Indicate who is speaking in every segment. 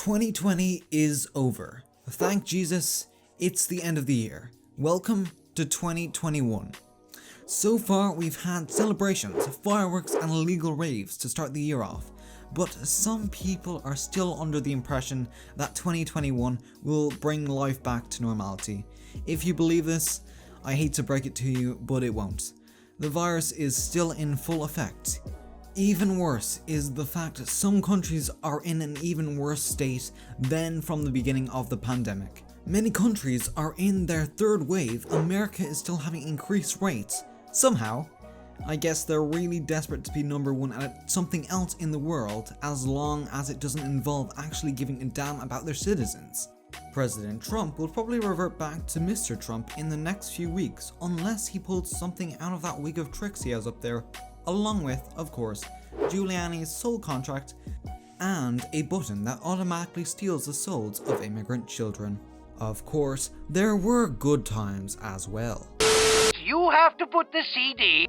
Speaker 1: 2020 is over. Thank Jesus, it's the end of the year. Welcome to 2021. So far, we've had celebrations, fireworks, and illegal raves to start the year off. But some people are still under the impression that 2021 will bring life back to normality. If you believe this, I hate to break it to you, but it won't. The virus is still in full effect. Even worse is the fact that some countries are in an even worse state than from the beginning of the pandemic. Many countries are in their third wave. America is still having increased rates. Somehow, I guess they're really desperate to be number one at something else in the world, as long as it doesn't involve actually giving a damn about their citizens. President Trump will probably revert back to Mr. Trump in the next few weeks, unless he pulls something out of that wig of tricks he has up there, along with, of course, Giuliani's soul contract and a button that automatically steals the souls of immigrant children. Of course, there were good times as well.
Speaker 2: You have to put the CD.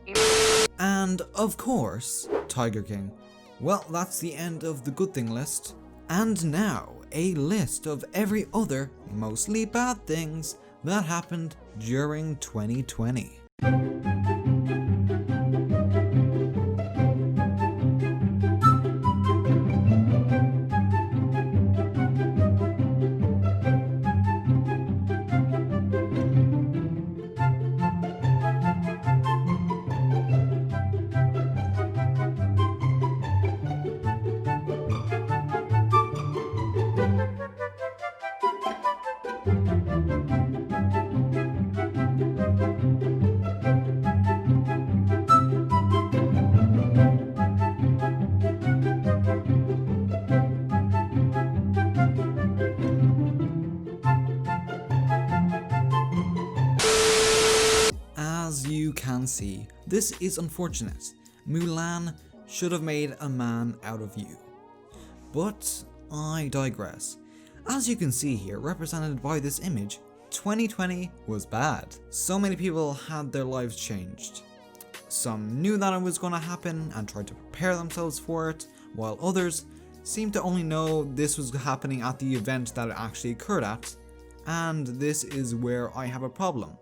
Speaker 1: And of course, Tiger King. Well, that's the end of the good thing list. And now, a list of every other, mostly bad things that happened during 2020. As you can see, this is unfortunate. Mulan should have made a man out of you. But I digress. As you can see here, represented by this image, 2020 was bad. So many people had their lives changed. Some knew that it was going to happen and tried to prepare themselves for it, while others seemed to only know this was happening at the event that it actually occurred at. And this is where I have a problem.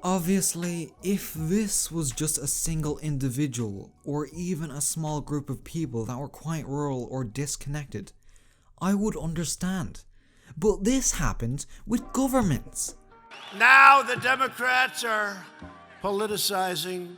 Speaker 1: Obviously, if this was just a single individual or even a small group of people that were quite rural or disconnected, I would understand. But this happened with governments.
Speaker 3: Now the Democrats are politicizing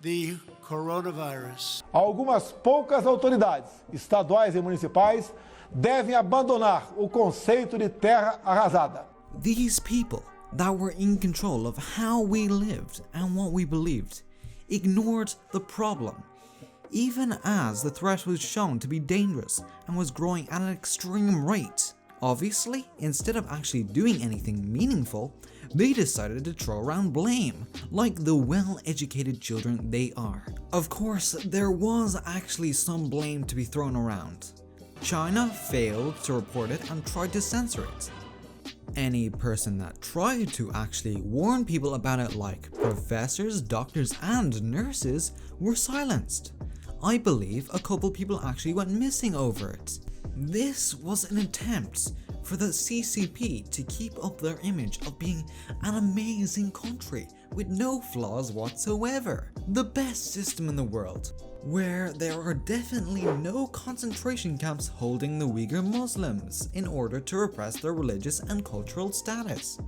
Speaker 3: the coronavirus.
Speaker 4: Algumas poucas autoridades, estaduais e municipais, devem abandonar o conceito de terra arrasada.
Speaker 1: These people that were in control of how we lived and what we believed ignored the problem, even as the threat was shown to be dangerous and was growing at an extreme rate. Obviously, instead of actually doing anything meaningful, they decided to throw around blame, like the well-educated children they are. Of course, there was actually some blame to be thrown around. China failed to report it and tried to censor it. Any person that tried to actually warn people about it, like professors, doctors, and nurses, were silenced. I believe a couple people actually went missing over it. This was an attempt for the CCP to keep up their image of being an amazing country with no flaws whatsoever. The best system in the world, where there are definitely no concentration camps holding the Uyghur Muslims in order to repress their religious and cultural status.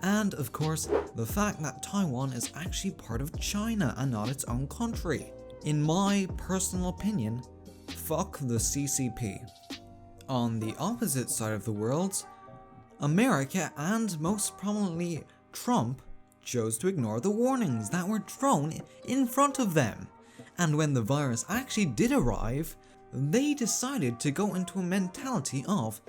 Speaker 1: And of course, the fact that Taiwan is actually part of China and not its own country. In my personal opinion, fuck the CCP. On the opposite side of the world, America and most prominently Trump chose to ignore the warnings that were thrown in front of them. And when the virus actually did arrive, they decided to go into a mentality of,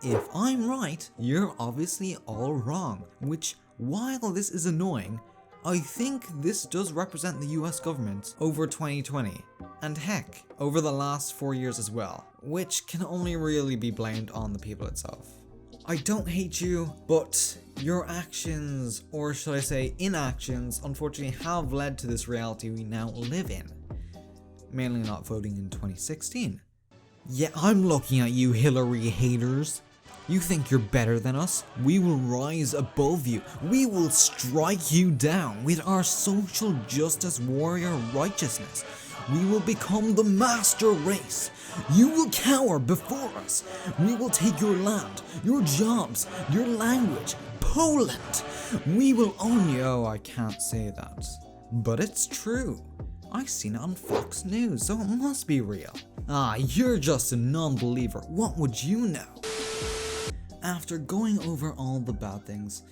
Speaker 1: if I'm right, you're obviously all wrong. Which, while this is annoying, I think this does represent the US government over 2020, and heck, over the last 4 years as well, which can only really be blamed on the people itself. I don't hate you, but your actions, or should I say inactions, unfortunately have led to this reality we now live in. Mainly not voting in 2016. Yeah, I'm looking at you, Hillary haters. You think you're better than us? We will rise above you. We will strike you down with our social justice warrior righteousness. We will become the master race. You will cower before us. We will take your land, your jobs, your language, Poland. We will own you. Oh, I can't say that. But it's true. I seen it on Fox News, so it must be real. Ah, you're just a non-believer. What would you know? After going over all the bad things,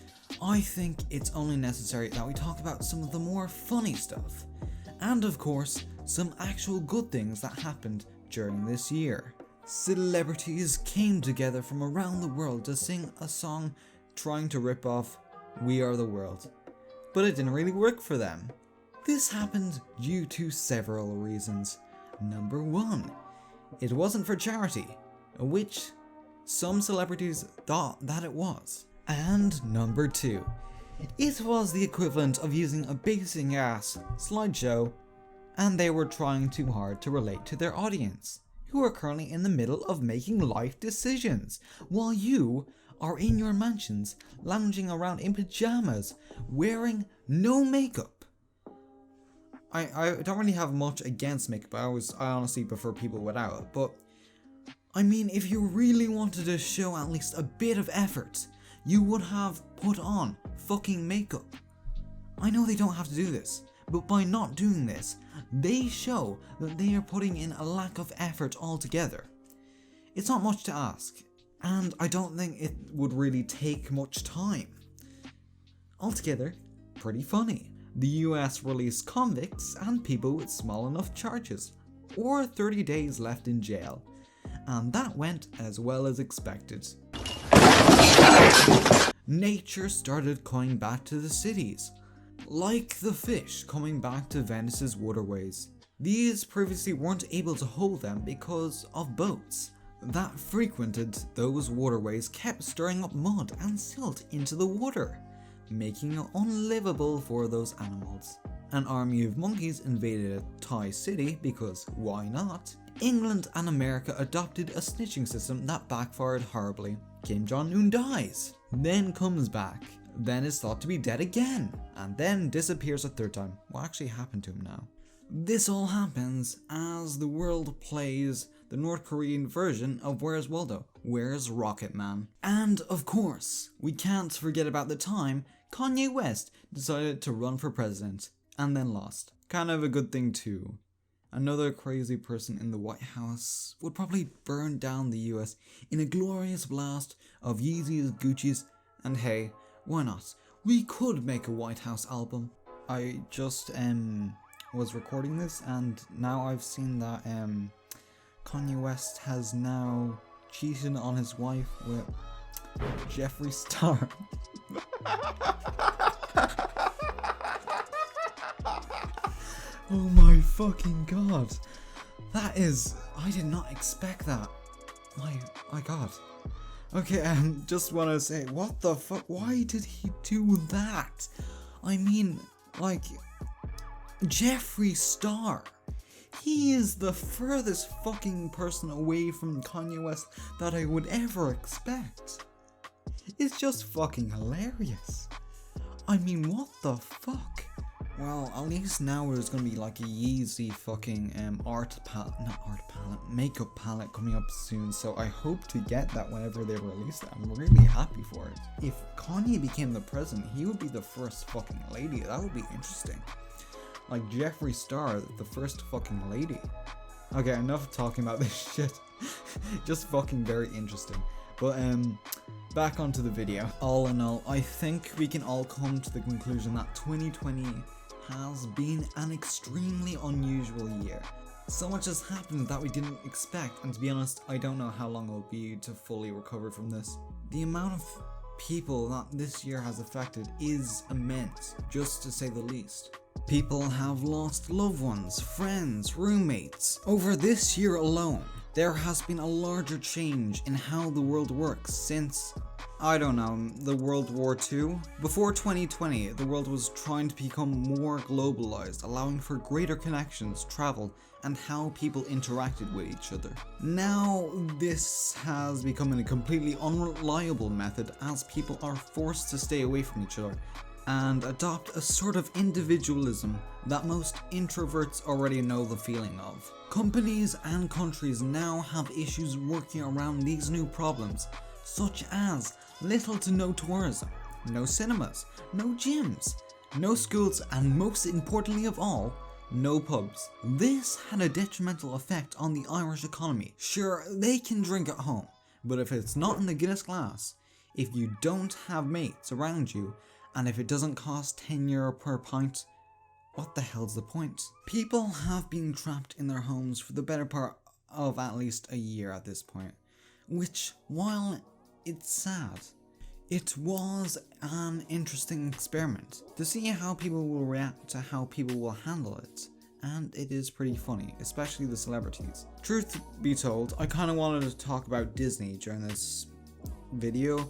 Speaker 1: I think it's only necessary that we talk about some of the more funny stuff. And of course, some actual good things that happened during this year. Celebrities came together from around the world to sing a song trying to rip off We Are the World. But it didn't really work for them. This happened due to several reasons. Number 1, it wasn't for charity, which some celebrities thought that it was. And number 2, it was the equivalent of using a basic ass slideshow, and they were trying too hard to relate to their audience, who are currently in the middle of making life decisions, while you are in your mansions, lounging around in pajamas, wearing no makeup. I don't really have much against makeup. I honestly prefer people without it, but I mean, if you really wanted to show at least a bit of effort, you would have put on fucking makeup. I know they don't have to do this, but by not doing this, they show that they are putting in a lack of effort altogether. It's not much to ask, and I don't think it would really take much time. Altogether, pretty funny. The US released convicts and people with small enough charges, or 30 days left in jail, and that went as well as expected. Nature started coming back to the cities, like the fish coming back to Venice's waterways. These previously weren't able to hold them because of boats that frequented those waterways kept stirring up mud and silt into the water, making it unlivable for those animals. An army of monkeys invaded a Thai city because why not? England and America adopted a snitching system that backfired horribly. Kim Jong-un dies, then comes back, then is thought to be dead again, and then disappears a third time. What actually happened to him now? This all happens as the world plays the North Korean version of Where's Waldo? Where's Rocket Man? And of course, we can't forget about the time Kanye West decided to run for president and then lost. Kind of a good thing too. Another crazy person in the White House would probably burn down the US in a glorious blast of Yeezys, Gucci's, and hey, why not? We could make a White House album. I just was recording this and now I've seen that Kanye West has now cheated on his wife with Jeffree Star. Oh my fucking god. That is... I did not expect that. My god. Okay, just want to say, what the fuck? Why did he do that? I mean, like, Jeffree Star. He is the furthest fucking person away from Kanye West that I would ever expect. It's just fucking hilarious. I mean, what the fuck? Well, at least now there's gonna be like a Yeezy fucking makeup palette coming up soon, so I hope to get that whenever they release it. I'm really happy for it. If Kanye became the president, he would be the first fucking lady. That would be interesting. Like Jeffree Star, the first fucking lady. Okay, enough talking about this shit. Just fucking very interesting. But back onto the video. All in all, I think we can all come to the conclusion that 2020 has been an extremely unusual year. So much has happened that we didn't expect, and to be honest, I don't know how long it will be to fully recover from this. The amount of people that this year has affected is immense, just to say the least. People have lost loved ones, friends, roommates. Over this year alone, there has been a larger change in how the world works since I don't know, the World War II? Before 2020, the world was trying to become more globalized, allowing for greater connections, travel, and how people interacted with each other. Now, this has become a completely unreliable method as people are forced to stay away from each other and adopt a sort of individualism that most introverts already know the feeling of. Companies and countries now have issues working around these new problems, such as little to no tourism, no cinemas, no gyms, no schools, and most importantly of all, no pubs. This had a detrimental effect on the Irish economy. Sure, they can drink at home, but if it's not in the Guinness glass, if you don't have mates around you, and if it doesn't cost €10 per pint, what the hell's the point? People have been trapped in their homes for the better part of at least a year at this point, which, while it's sad, it was an interesting experiment to see how people will react to how people will handle it, and it is pretty funny, especially the celebrities. Truth be told, I kind of wanted to talk about Disney during this video,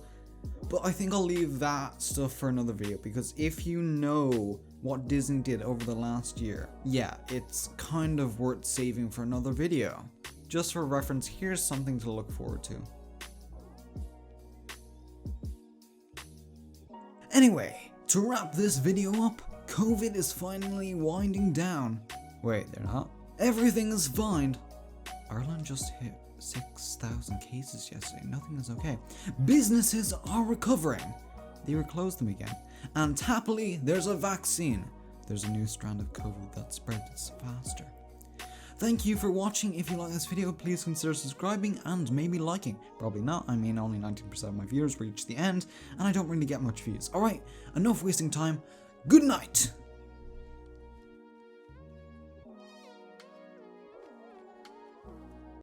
Speaker 1: but I think I'll leave that stuff for another video, because if you know what Disney did over the last year, yeah, it's kind of worth saving for another video. Just for reference, here's something to look forward to. Anyway, to wrap this video up, COVID is finally winding down. Wait, they're not? Everything is fine. Ireland just hit 6,000 cases yesterday. Nothing is okay. Businesses are recovering. They reclosed them again. And happily, there's a vaccine. There's a new strand of COVID that spreads faster. Thank you for watching. If you like this video, please consider subscribing and maybe liking. Probably not, I mean only 19% of my viewers reach the end, and I don't really get much views. Alright, enough wasting time. Good night!